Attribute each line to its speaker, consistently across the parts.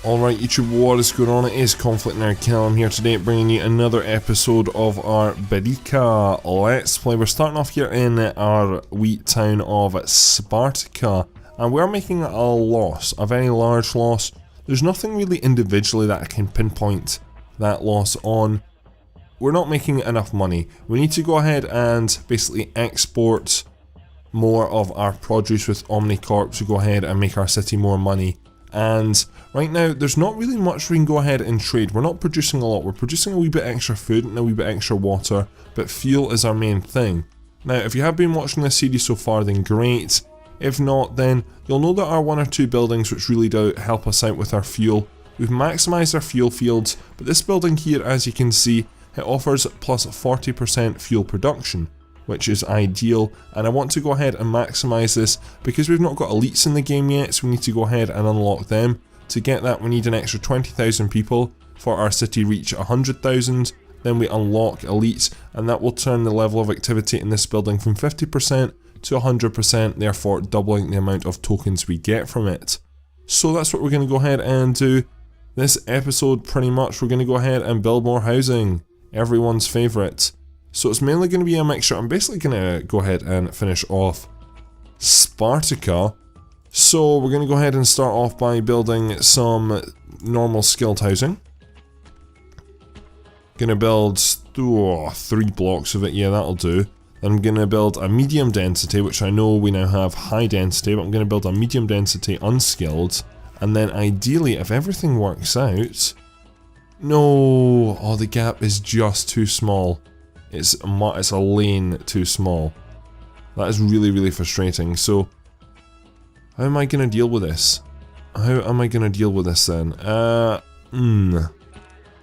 Speaker 1: Alright YouTube, what is going on? It is ConflctNerd Callum here today, bringing you another episode of our Berika Let's Play. We're starting off here in our wee town of Spartika, and we're making a loss, a very large loss. There's nothing really individually that I can pinpoint that loss on. We're not making enough money. We need to go ahead and basically export more of our produce with Omnicorp to go ahead and make our city more money. And right now there's not really much we can go ahead and trade. We're not producing a lot. We're producing a wee bit extra food and a wee bit extra water, but fuel is our main thing. Now if you have been watching this series so far, then great. If not, then you'll know that our one or two buildings which really do help us out with our fuel, we've maximised our fuel fields, but this building here, as you can see, it offers plus 40% fuel production, which is ideal, and I want to go ahead and maximise this because we've not got elites in the game yet, so we need to go ahead and unlock them. To get that we need an extra 20,000 people for our city reach 100,000, then we unlock elites, and that will turn the level of activity in this building from 50% to 100%, therefore doubling the amount of tokens we get from it. So that's what we're going to go ahead and do. This episode pretty much we're going to go ahead and build more housing, everyone's favourite. So it's mainly going to be a mixture. I'm basically going to go ahead and finish off Spartika. So we're going to go ahead and start off by building some normal skilled housing. Going to build 3 blocks of it, yeah, that'll do. Then I'm going to build a medium density, which I know we now have high density, but I'm going to build a medium density unskilled. And then ideally, if everything works out... No! Oh, the gap is just too small. It's a lane too small. That is really, really frustrating. So, how am I going to deal with this? How am I going to deal with this then? I'm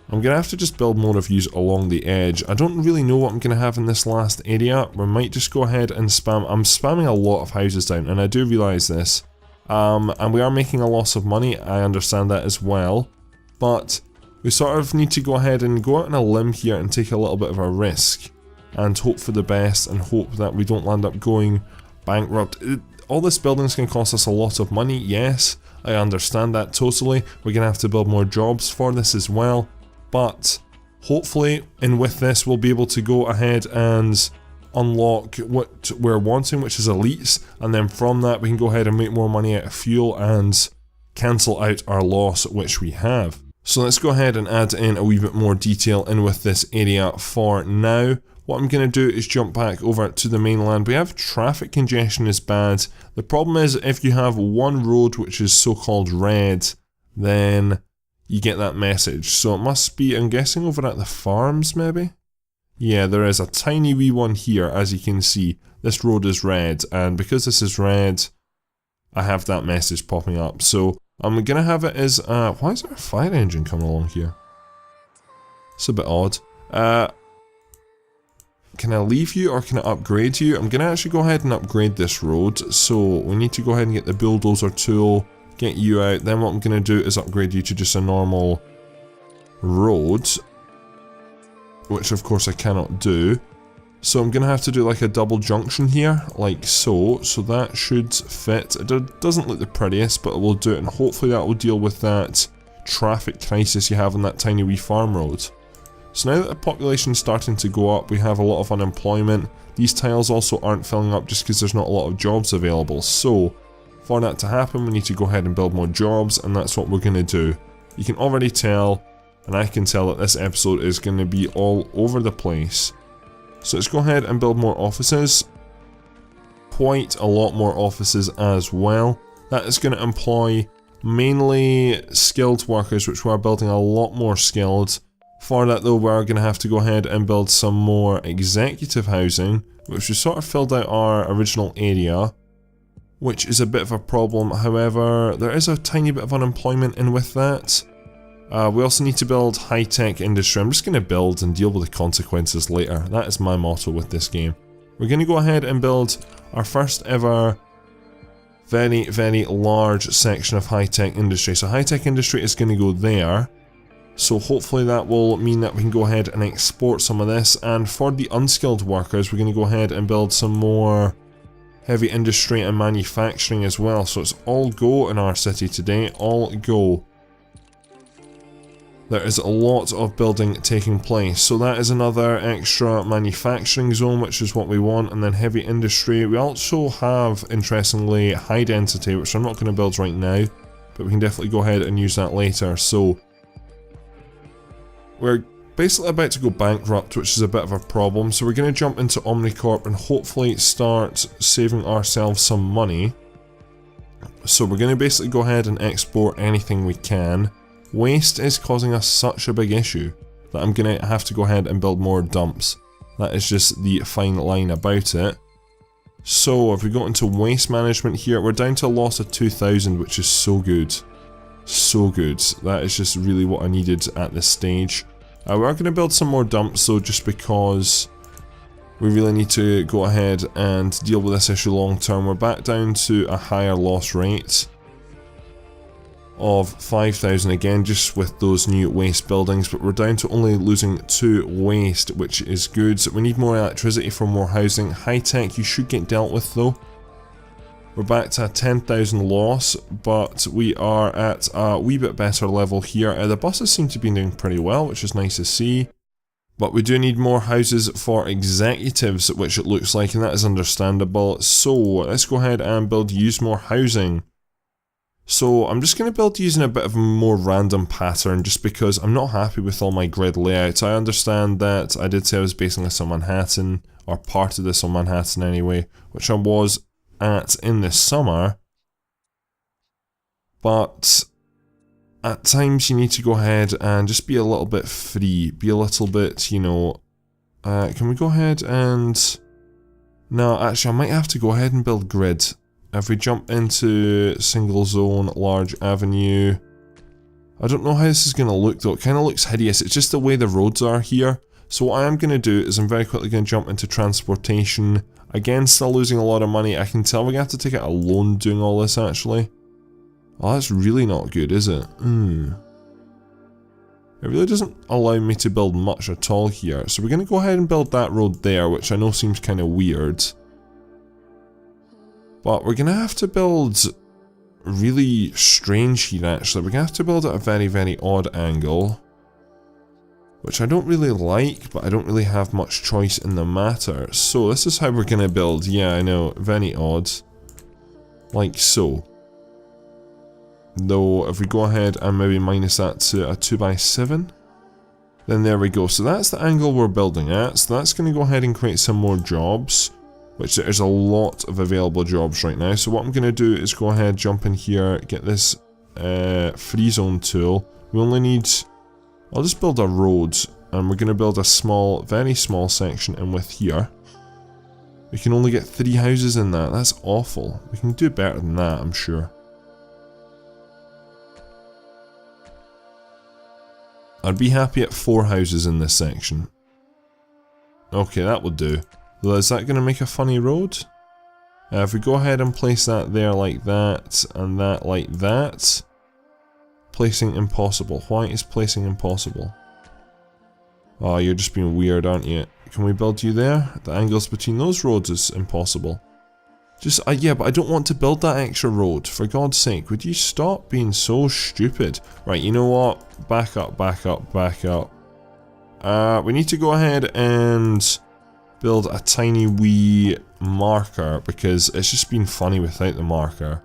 Speaker 1: going to have to just build more of yous along the edge. I don't really know what I'm going to have in this last area. We might just go ahead and spam. I'm spamming a lot of houses down, and I do realise this. And we are making a loss of money. I understand that as well. But we sort of need to go ahead and go out on a limb here and take a little bit of a risk and hope for the best and hope that we don't land up going bankrupt. All this building's going to cost us a lot of money, yes, I understand that totally. We're going to have to build more jobs for this as well, but hopefully, and with this, we'll be able to go ahead and unlock what we're wanting, which is elites, and then from that we can go ahead and make more money out of fuel and cancel out our loss which we have. So let's go ahead and add in a wee bit more detail in with this area for now. What I'm going to do is jump back over to the mainland. We have traffic congestion is bad. The problem is if you have one road which is so-called red, then you get that message. So it must be, I'm guessing, over at the farms maybe? Yeah, there is a tiny wee one here, as you can see. This road is red, and because this is red, I have that message popping up. So I'm going to have it as, why is there a fire engine coming along here? It's a bit odd. Can I leave you or can I upgrade you? I'm going to actually go ahead and upgrade this road. So we need to go ahead and get the bulldozer tool, get you out. Then what I'm going to do is upgrade you to just a normal road, which of course I cannot do. So I'm going to have to do like a double junction here, like so. So that should fit. It doesn't look the prettiest, but it will do it. And hopefully that will deal with that traffic crisis you have on that tiny wee farm road. So now that the population's starting to go up, we have a lot of unemployment. These tiles also aren't filling up just because there's not a lot of jobs available. So for that to happen, we need to go ahead and build more jobs, and that's what we're going to do. You can already tell, and I can tell that this episode is going to be all over the place. So let's go ahead and build more offices. Quite a lot more offices as well. That is going to employ mainly skilled workers, which we're building a lot more skilled. For that though, we're going to have to go ahead and build some more executive housing, which we sort of filled out our original area, which is a bit of a problem. However, there is a tiny bit of unemployment in with that. We also need to build high-tech industry. I'm just going to build and deal with the consequences later. That is my motto with this game. We're going to go ahead and build our first ever very, very large section of high-tech industry. So high-tech industry is going to go there. So hopefully that will mean that we can go ahead and export some of this. And for the unskilled workers, we're going to go ahead and build some more heavy industry and manufacturing as well. So it's all go in our city today. All go. there is a lot of building taking place. So that is another extra manufacturing zone, which is what we want. And then heavy industry. We also have, interestingly, high density, which I'm not going to build right now, but we can definitely go ahead and use that later. So we're basically about to go bankrupt, which is a bit of a problem. So we're going to jump into Omnicorp and hopefully start saving ourselves some money. So we're going to basically go ahead and export anything we can. Waste is causing us such a big issue that I'm going to have to go ahead and build more dumps. That is just the fine line about it. So if we go into waste management here, we're down to a loss of 2,000, which is so good. So good. That is just really what I needed at this stage. We are going to build some more dumps though, just because we really need to go ahead and deal with this issue long term. We're back down to a higher loss rate of 5,000 again, just with those new waste buildings, but we're down to only losing 2 waste, which is good. So we need more electricity for more housing. High tech you should get dealt with though. We're back to a 10,000 loss, but we are at a wee bit better level here. The buses seem to be doing pretty well, which is nice to see. But we do need more houses for executives, which it looks like, and that is understandable. So let's go ahead and use more housing. So I'm just going to build using a bit of a more random pattern, just because I'm not happy with all my grid layouts. I understand that I did say I was basing this on Manhattan, or part of this on Manhattan anyway, which I was at in the summer, but at times you need to go ahead and just be a little bit free, be a little bit, you know, can we go ahead and, no, actually I might have to go ahead and build grid. If we jump into single zone, large avenue, I don't know how this is going to look though, it kind of looks hideous, it's just the way the roads are here. So what I am going to do is I'm very quickly going to jump into transportation. Again, still losing a lot of money. I can tell we're going to have to take out a loan doing all this actually. Oh, that's really not good, is it? It really doesn't allow me to build much at all here. So we're going to go ahead and build that road there, which I know seems kind of weird. But we're going to have to build really strange here actually. We're going to have to build at a very, very odd angle, which I don't really like, but I don't really have much choice in the matter. So this is how we're going to build. Yeah, I know, very odd. Like so. Though, if we go ahead and maybe minus that to a 2x7, then there we go. So that's the angle we're building at. So that's going to go ahead and create some more jobs, which there's a lot of available jobs right now. So what I'm going to do is go ahead, jump in here, get this free zone tool. We only need, I'll just build a road, and we're going to build a small, very small section in with here. We can only get 3 houses in that. That's awful. We can do better than that, I'm sure. I'd be happy at 4 houses in this section. Okay, that will do. Well, is that going to make a funny road? If we go ahead and place that there like that, and that like that. Placing impossible. Why is placing impossible? Oh, you're just being weird, aren't you? Can we build you there? The angles between those roads is impossible. Just, yeah, but I don't want to build that extra road. For God's sake, would you stop being so stupid? Right, you know what? Back up, back up, back up. We need to go ahead and build a tiny wee marker, because it's just been funny without the marker.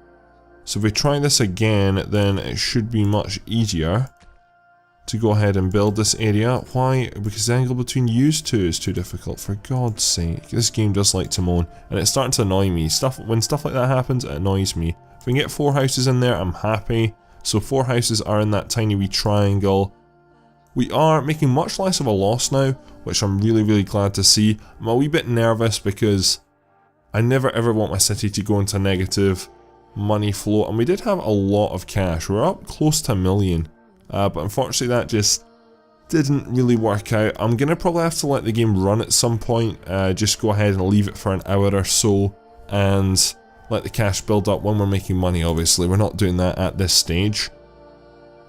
Speaker 1: So if we try this again, then it should be much easier to go ahead and build this area. Why? Because the angle between these two is too difficult. For God's sake, this game does like to moan, and it's starting to annoy me. When stuff like that happens, it annoys me. If we can get 4 houses in there, I'm happy. So 4 houses are in that tiny wee triangle. We are making much less of a loss now, which I'm really, really glad to see. I'm a wee bit nervous because I never ever want my city to go into negative money flow, and we did have a lot of cash. We're up close to $1 million. But unfortunately that just didn't really work out. I'm going to probably have to let the game run at some point, just go ahead and leave it for an hour or so and let the cash build up when we're making money. Obviously we're not doing that at this stage,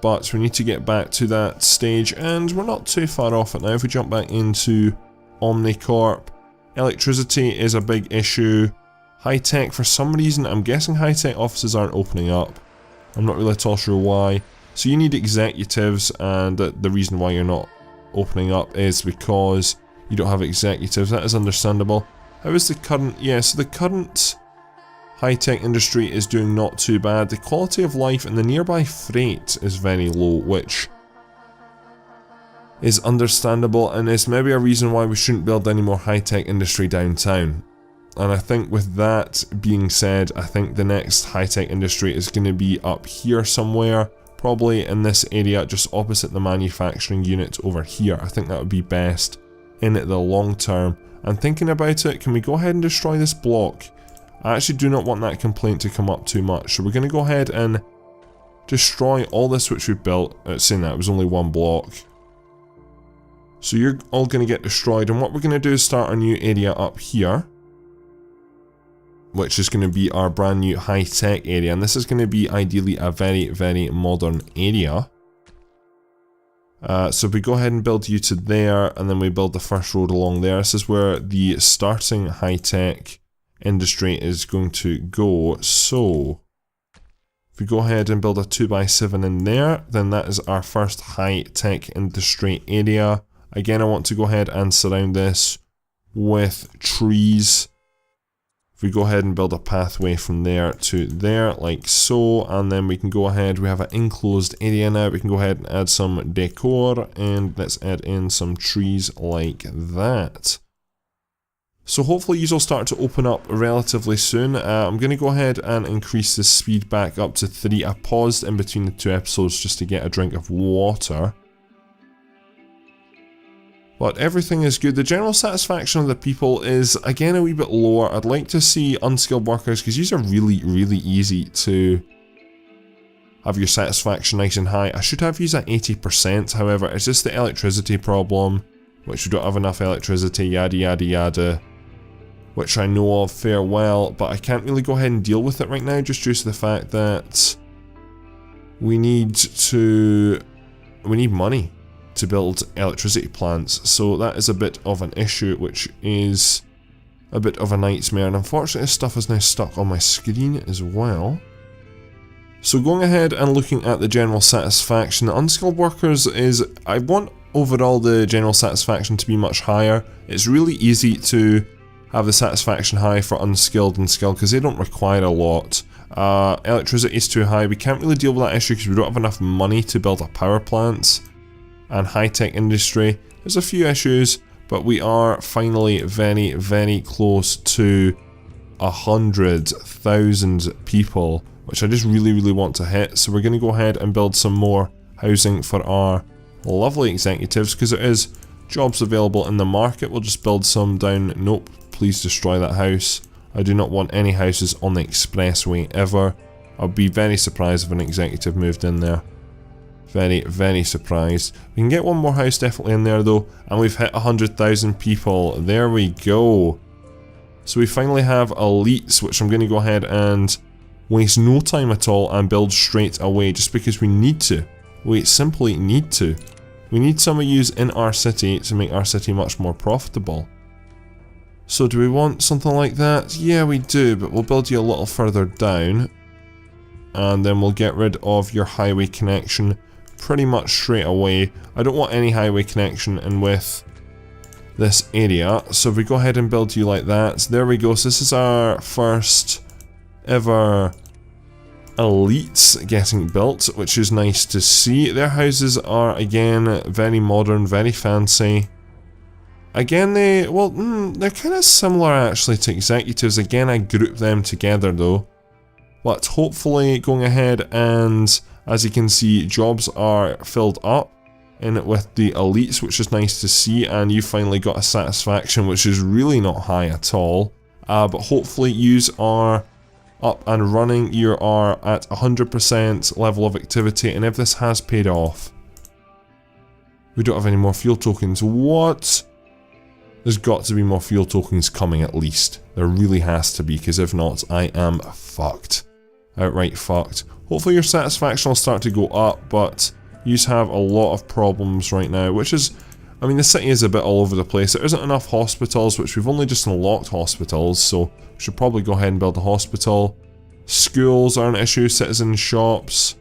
Speaker 1: but we need to get back to that stage, and we're not too far off it now. If we jump back into Omnicorp, electricity is a big issue. High tech, for some reason, I'm guessing high tech offices aren't opening up. I'm not really at all sure why. So you need executives, and the reason why you're not opening up is because you don't have executives. That is understandable. How is the current... Yeah, so the current high-tech industry is doing not too bad. The quality of life and the nearby freight is very low, which is understandable, and is maybe a reason why we shouldn't build any more high-tech industry downtown. And I think with that being said, I think the next high-tech industry is going to be up here somewhere, probably in this area just opposite the manufacturing unit over here. I think that would be best in the long term. And thinking about it, can we go ahead and destroy this block? I actually do not want that complaint to come up too much, so we're going to go ahead and destroy all this which we've built. Saying that, it was only one block. So you're all going to get destroyed, and what we're going to do is start a new area up here, which is going to be our brand new high-tech area, and this is going to be ideally a very, very modern area. So we go ahead and build you to there, and then we build the first road along there. This is where the starting high-tech industry is going to go. So if we go ahead and build a 2x7 in there, then that is our first high-tech industry area. Again, I want to go ahead and surround this with trees. If we go ahead and build a pathway from there to there, like so, and then we can go ahead, we have an enclosed area now, we can go ahead and add some decor, and let's add in some trees like that. So hopefully these will start to open up relatively soon. I'm going to go ahead and increase the speed back up to 3. I paused in between the 2 episodes just to get a drink of water. But everything is good. The general satisfaction of the people is, again, a wee bit lower. I'd like to see unskilled workers, because these are really, really easy to have your satisfaction nice and high. I should have these at 80%, however, it's just the electricity problem, which we don't have enough electricity, yada yada yada, which I know of fair well, but I can't really go ahead and deal with it right now, just due to the fact that we need money to build electricity plants, so that is a bit of an issue, which is a bit of a nightmare, and unfortunately this stuff is now stuck on my screen as well. So going ahead and looking at the general satisfaction, the unskilled workers is, I want overall the general satisfaction to be much higher. It's really easy to have the satisfaction high for unskilled and skilled because they don't require a lot. Electricity is too high, we can't really deal with that issue because we don't have enough money to build a power plant. And high-tech industry, there's a few issues, but we are finally very, very close to 100,000 people, which I just really, really want to hit. So we're going to go ahead and build some more housing for our lovely executives, because there is jobs available in the market. We'll just build some down. Nope, please destroy that house. I do not want any houses on the expressway ever. I'll be very surprised if an executive moved in there. Very, very surprised. We can get one more house definitely in there though, and we've hit 100,000 people. There we go. So we finally have elites, which I'm going to go ahead and waste no time at all and build straight away, just because we need to. We simply need to. We need some of yous in our city to make our city much more profitable. So do we want something like that? Yeah, we do, but we'll build you a little further down, and then we'll get rid of your highway connection pretty much straight away. I don't want any highway connection in with this area, so if we go ahead and build you like that, there we go. So this is our first ever elites getting built, which is nice to see. Their houses are again very modern, very fancy. Again, they're kind of similar actually to executives. Again, I group them together though, but hopefully going ahead and, as you can see, jobs are filled up in it with the elites, which is nice to see, and you finally got a satisfaction which is really not high at all, but hopefully yous are up and running. You are at 100% level of activity, and if this has paid off, we don't have any more fuel tokens. What? There's got to be more fuel tokens coming at least. There really has to be, because if not, I am fucked. Outright fucked. Hopefully your satisfaction will start to go up, but you have a lot of problems right now, which is, I mean, the city is a bit all over the place. There isn't enough hospitals, which we've only just unlocked hospitals, so we should probably go ahead and build a hospital. Schools are an issue, citizen shops.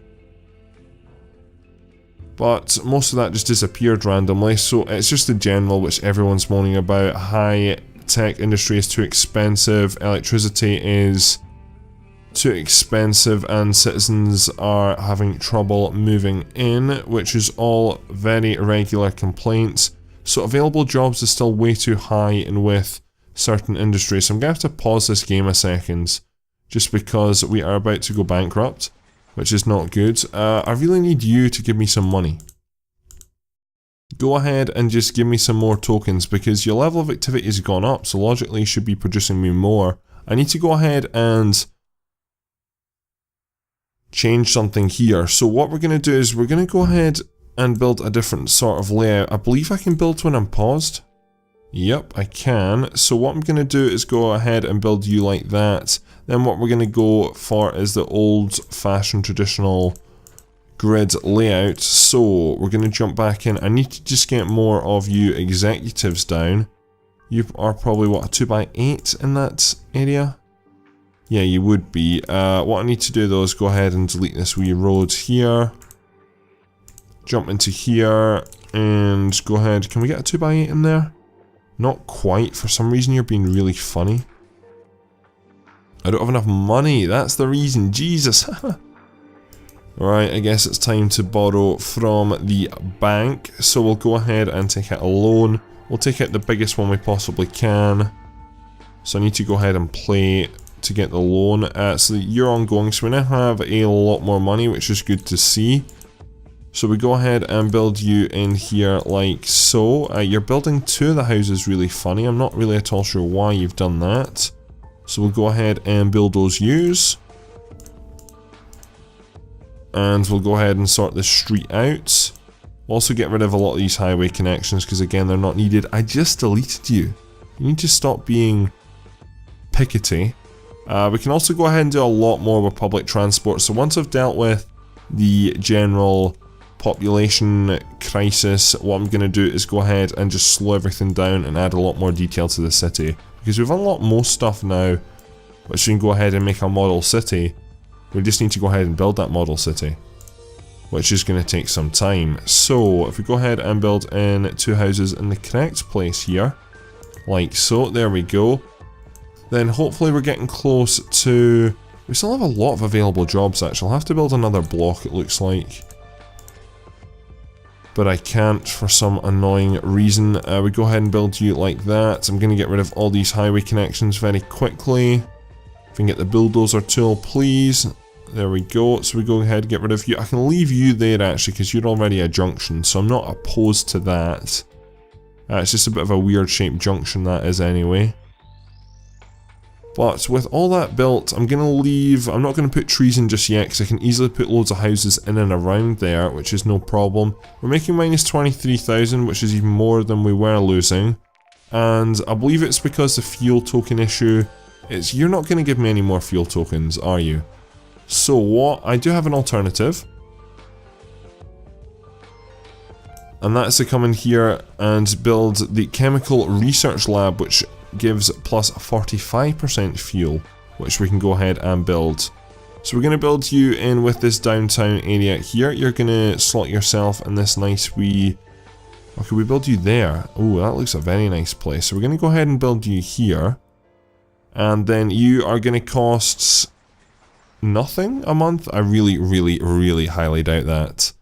Speaker 1: but most of that just disappeared randomly, so it's just the general which everyone's moaning about. High tech industry is too expensive, electricity is too expensive, and citizens are having trouble moving in, which is all very regular complaints. So available jobs is still way too high in with certain industries, so I'm going to have to pause this game a second, just because we are about to go bankrupt, which is not good. I really need you to give me some money. Go ahead and just give me some more tokens, because your level of activity has gone up, so logically you should be producing me more. I need to go ahead and change something here. So what we're going to do is we're going to go ahead and build a different sort of layout. I believe I can build when I'm paused. Yep, I can. So what I'm going to do is go ahead and build you like that. Then what we're going to go for is the old-fashioned traditional grid layout. So we're going to jump back in. I need to just get more of you executives down. You are probably, what, a 2x8 in that area? Yeah, you would be. What I need to do though is go ahead and delete this wee road here. Jump into here and go ahead. Can we get a 2x8 in there? Not quite. For some reason you're being really funny. I don't have enough money. That's the reason. Jesus. Alright, I guess it's time to borrow from the bank. So we'll go ahead and take out a loan. We'll take out the biggest one we possibly can. So I need to go ahead and play to get the loan. So you're ongoing. So we now have a lot more money, which is good to see. So we go ahead and build you in here like so. You're building 2 of the houses really funny. I'm not really at all sure why you've done that. So we'll go ahead and build those U's. And we'll go ahead and sort this street out. Also get rid of a lot of these highway connections because again they're not needed. I just deleted you. You need to stop being pickety. We can also go ahead and do a lot more with public transport. So once I've dealt with the general population crisis, what I'm going to do is go ahead and just slow everything down and add a lot more detail to the city. Because we've unlocked most stuff now, which we can go ahead and make a model city. We just need to go ahead and build that model city, which is going to take some time. So if we go ahead and build in 2 houses in the correct place here, like so, there we go. Then hopefully we're getting close to... We still have a lot of available jobs actually. I'll have to build another block it looks like. But I can't for some annoying reason. We go ahead and build you like that. I'm going to get rid of all these highway connections very quickly. If we can get the bulldozer tool please. There we go. So we go ahead and get rid of you. I can leave you there actually because you're already a junction. So I'm not opposed to that. It's just a bit of a weird shaped junction that is anyway. But with all that built, I'm going to leave, I'm not going to put trees in just yet because I can easily put loads of houses in and around there, which is no problem. We're making minus 23,000, which is even more than we were losing. And I believe it's because the fuel token issue, you're not going to give me any more fuel tokens, are you? So what, I do have an alternative. And that's to come in here and build the chemical research lab, which gives plus 45% fuel, which we can go ahead and build. So we're going to build you in with this downtown area here. You're going to slot yourself in this nice wee... Okay, we build you there. Oh, that looks a very nice place. So we're going to go ahead and build you here. And then you are going to cost nothing a month. I really highly doubt that.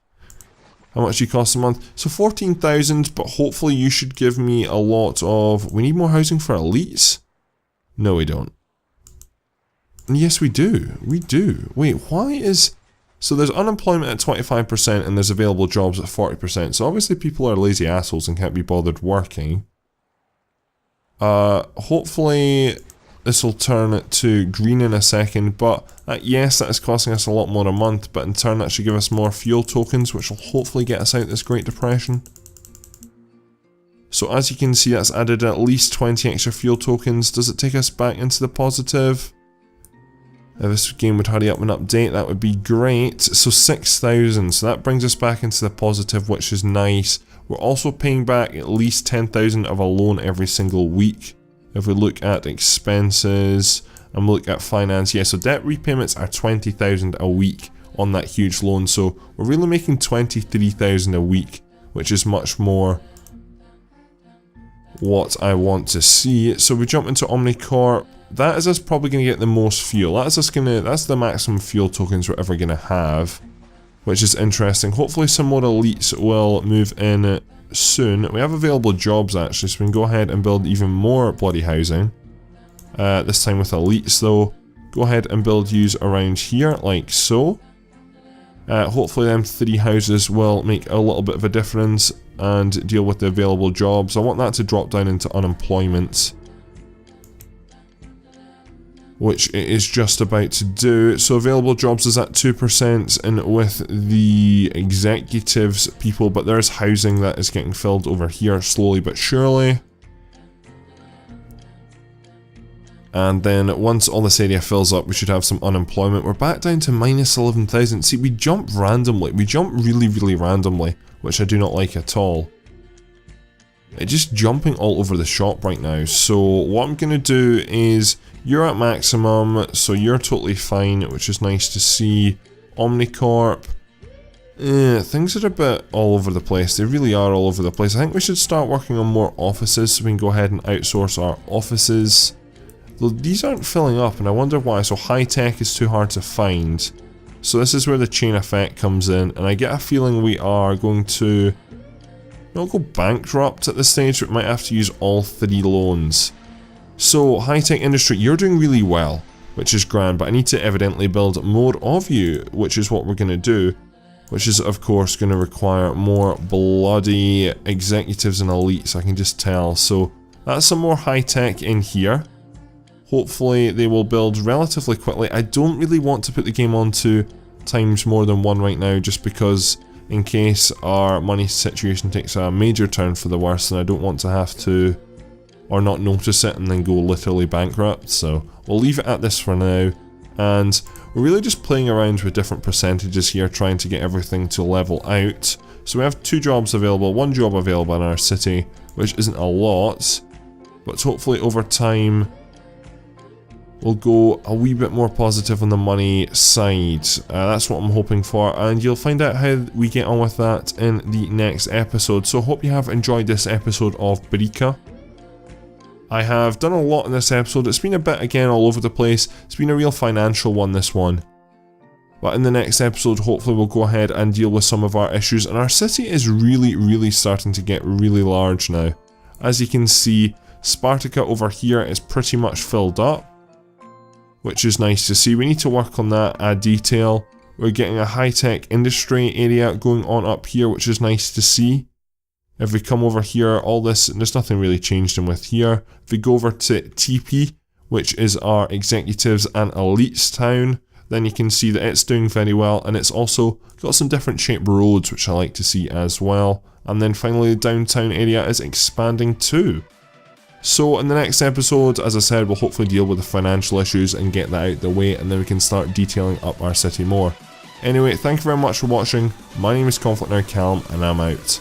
Speaker 1: How much do you cost a month? So 14,000, but hopefully you should give me a lot of... We need more housing for elites? No, we don't. Yes, we do. We do. Wait, why is... So there's unemployment at 25% and there's available jobs at 40%. So obviously people are lazy assholes and can't be bothered working. Hopefully this will turn to green in a second, but yes, that is costing us a lot more a month, but in turn that should give us more fuel tokens, which will hopefully get us out this Great Depression. So as you can see, that's added at least 20 extra fuel tokens. Does it take us back into the positive? If this game would hurry up and update, that would be great. So 6,000, so that brings us back into the positive, which is nice. We're also paying back at least 10,000 of a loan every single week. If we look at expenses and we look at finance, yeah, so debt repayments are 20,000 a week on that huge loan. So we're really making 23,000 a week, which is much more what I want to see. So we jump into Omnicorp. That is us probably going to get the most fuel. That's the maximum fuel tokens we're ever going to have, which is interesting. Hopefully some more elites will move in soon. We have available jobs actually, so we can go ahead and build even more bloody housing. This time with elites though. Go ahead and build yous around here, like so. Hopefully them 3 houses will make a little bit of a difference and deal with the available jobs. I want that to drop down into unemployment, which it is just about to do. So available jobs is at 2% and with the executives people, but there's housing that is getting filled over here slowly but surely. And then once all this area fills up, we should have some unemployment. We're back down to minus 11,000. See, we jump randomly. We jump really, really randomly, which I do not like at all. It's just jumping all over the shop right now. So what I'm going to do is, you're at maximum, so you're totally fine, which is nice to see. Omnicorp. Things are a bit all over the place. They really are all over the place. I think we should start working on more offices so we can go ahead and outsource our offices. Though these aren't filling up and I wonder why. So high tech is too hard to find. So this is where the chain effect comes in, and I get a feeling we are going to not go bankrupt at this stage, but we might have to use all 3 loans. So high tech industry, you're doing really well, which is grand, but I need to evidently build more of you, which is what we're going to do, which is of course going to require more bloody executives and elites, I can just tell. So that's some more high tech in here. Hopefully they will build relatively quickly. I don't really want to put the game on to times more than 1 right now, just because in case our money situation takes a major turn for the worse, and I don't want to have to, or not notice it and then go literally bankrupt. So we'll leave it at this for now, and we're really just playing around with different percentages here, trying to get everything to level out. So we have 2 jobs available, 1 job available in our city, which isn't a lot, but hopefully over time we'll go a wee bit more positive on the money side. That's what I'm hoping for, and you'll find out how we get on with that in the next episode. So hope you have enjoyed this episode of Berika. I have done a lot in this episode. It's been a bit, again, all over the place. It's been a real financial one, this one. But in the next episode, hopefully we'll go ahead and deal with some of our issues. And our city is really, really starting to get really large now. As you can see, Spartika over here is pretty much filled up, which is nice to see. We need to work on that, add detail. We're getting a high-tech industry area going on up here, which is nice to see. If we come over here, all this, there's nothing really changed in with here. If we go over to Tipi, which is our executives and elites town, then you can see that it's doing very well, and it's also got some different shaped roads, which I like to see as well. And then finally, the downtown area is expanding too. So in the next episode, as I said, we'll hopefully deal with the financial issues and get that out the way, and then we can start detailing up our city more. Anyway, thank you very much for watching. My name is ConflctNerd Callum, and I'm out.